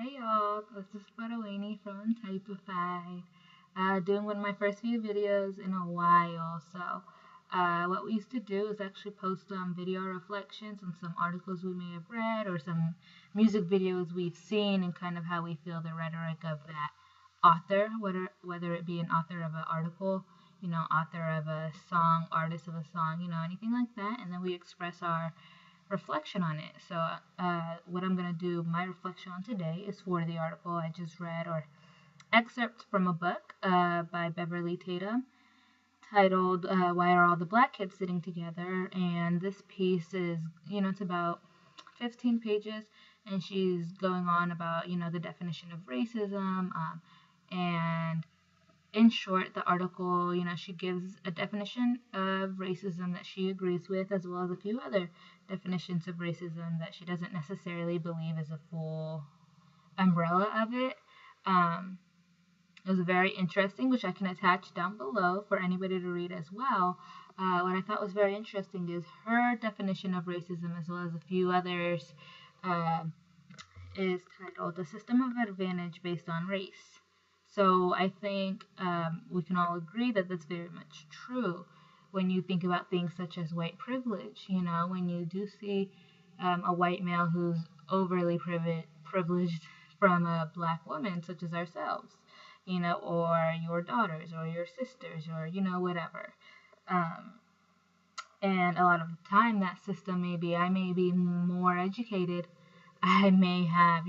Hey y'all, this is Beverly from Untypeified. Doing one of my first few videos in a while. What we used to do is actually post video reflections on some articles we may have read or some music videos we've seen and kind of how we feel the rhetoric of that author, whether it be an author of an article, author of a song, artist of a song, anything like that. And then we express our reflection on it. What I'm going to do, my reflection on today is for the article I just read or excerpt from a book by Beverly Tatum titled Why Are All the Black Kids Sitting Together? And this piece is, it's about 15 pages, and she's going on about, the definition of racism. And in short, the article, she gives a definition of racism that she agrees with, as well as a few other definitions of racism that she doesn't necessarily believe is a full umbrella of it. It was very interesting, which I can attach down below for anybody to read as well. What I thought was very interesting is her definition of racism, as well as a few others, is titled "The System of Advantage Based on Race." So I think we can all agree that that's very much true when you think about things such as white privilege. When you do see a white male who's overly privileged from a black woman, such as ourselves, or your daughters or your sisters or, whatever. And a lot of the time that system I may be more educated. I may have,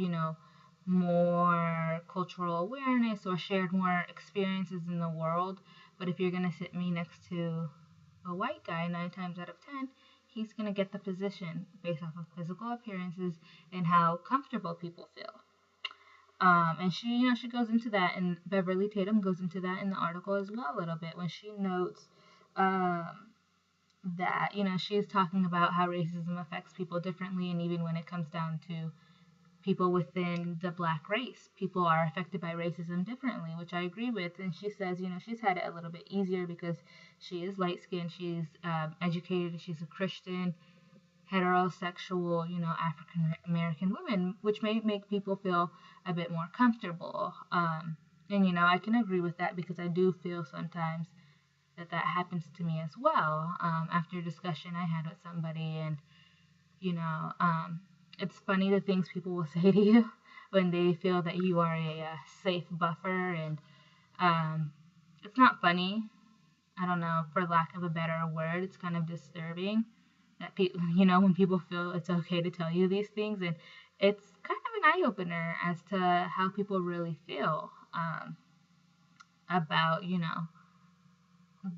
more cultural awareness or shared more experiences in the world. But if you're going to sit me next to a white guy, 9 times out of 10, he's going to get the position based off of physical appearances and how comfortable people feel. And she goes into that, and Beverly Tatum goes into that in the article as well a little bit when she notes that, she's talking about how racism affects people differently, and even when it comes down to people within the black race, people are affected by racism differently, which I agree with. And she says, she's had it a little bit easier because she is light-skinned, she's educated, she's a Christian, heterosexual, African American woman, which may make people feel a bit more comfortable. And I can agree with that because I do feel sometimes that happens to me as well. After a discussion I had with somebody, and it's funny the things people will say to you when they feel that you are a safe buffer, and it's not funny. I don't know, for lack of a better word, it's kind of disturbing that people, when people feel it's okay to tell you these things, and it's kind of an eye-opener as to how people really feel about,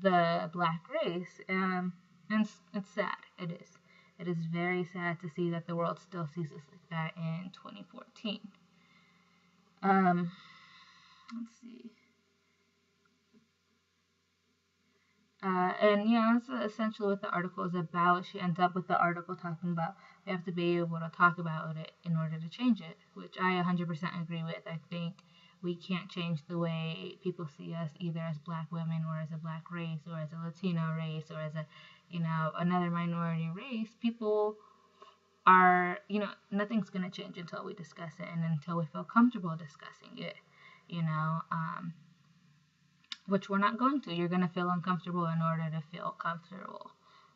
the black race, and it's sad. It is. It is very sad to see that the world still sees us like that in 2014. Let's see. And that's essentially what the article is about. She ends up with the article talking about we have to be able to talk about it in order to change it, which I 100% agree with. I think we can't change the way people see us, either as black women or as a black race or as a Latino race or as a another minority race. People are, nothing's going to change until we discuss it and until we feel comfortable discussing it, which we're not going to. You're going to feel uncomfortable in order to feel comfortable.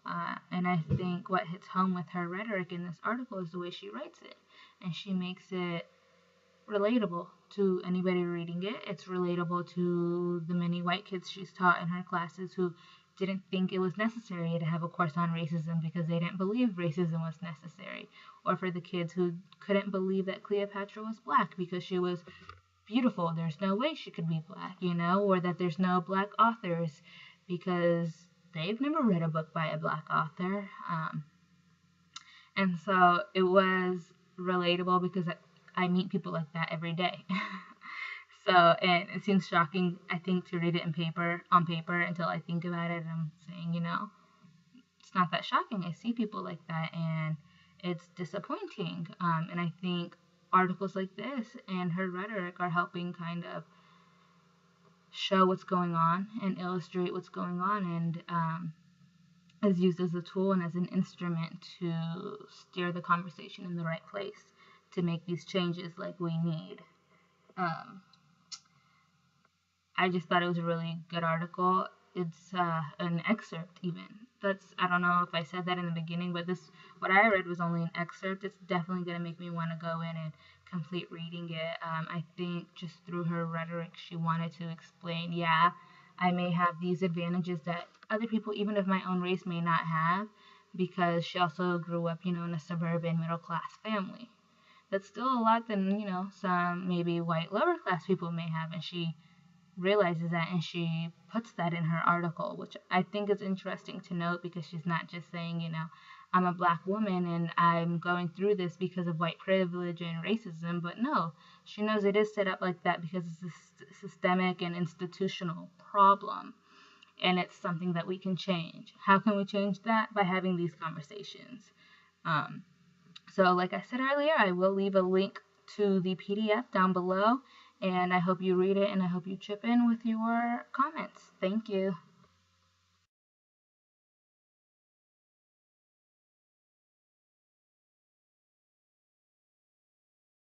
And I think what hits home with her rhetoric in this article is the way she writes it. And she makes it relatable to anybody reading it. It's relatable to the many white kids she's taught in her classes who didn't think it was necessary to have a course on racism because they didn't believe racism was necessary. Or for the kids who couldn't believe that Cleopatra was black because she was beautiful. There's no way she could be black, or that there's no black authors because they've never read a book by a black author. And so it was relatable because I meet people like that every day. And it seems shocking, I think, to read it on paper until I think about it. And I'm saying, it's not that shocking. I see people like that, and it's disappointing. And I think articles like this and her rhetoric are helping kind of show what's going on and illustrate what's going on, and is used as a tool and as an instrument to steer the conversation in the right place, to make these changes like we need. I just thought it was a really good article. It's an excerpt even. I don't know if I said that in the beginning, but what I read was only an excerpt. It's definitely going to make me want to go in and complete reading it. I think just through her rhetoric, she wanted to explain, yeah, I may have these advantages that other people, even of my own race, may not have, because she also grew up, in a suburban middle class family. That's still a lot than, some maybe white lower class people may have, and she realizes that, and she puts that in her article, which I think is interesting to note, because she's not just saying, I'm a black woman and I'm going through this because of white privilege and racism, but no, she knows it is set up like that because it's a systemic and institutional problem, and it's something that we can change. How can we change that? By having these conversations. So like I said earlier, I will leave a link to the PDF down below, and I hope you read it, and I hope you chip in with your comments. Thank you.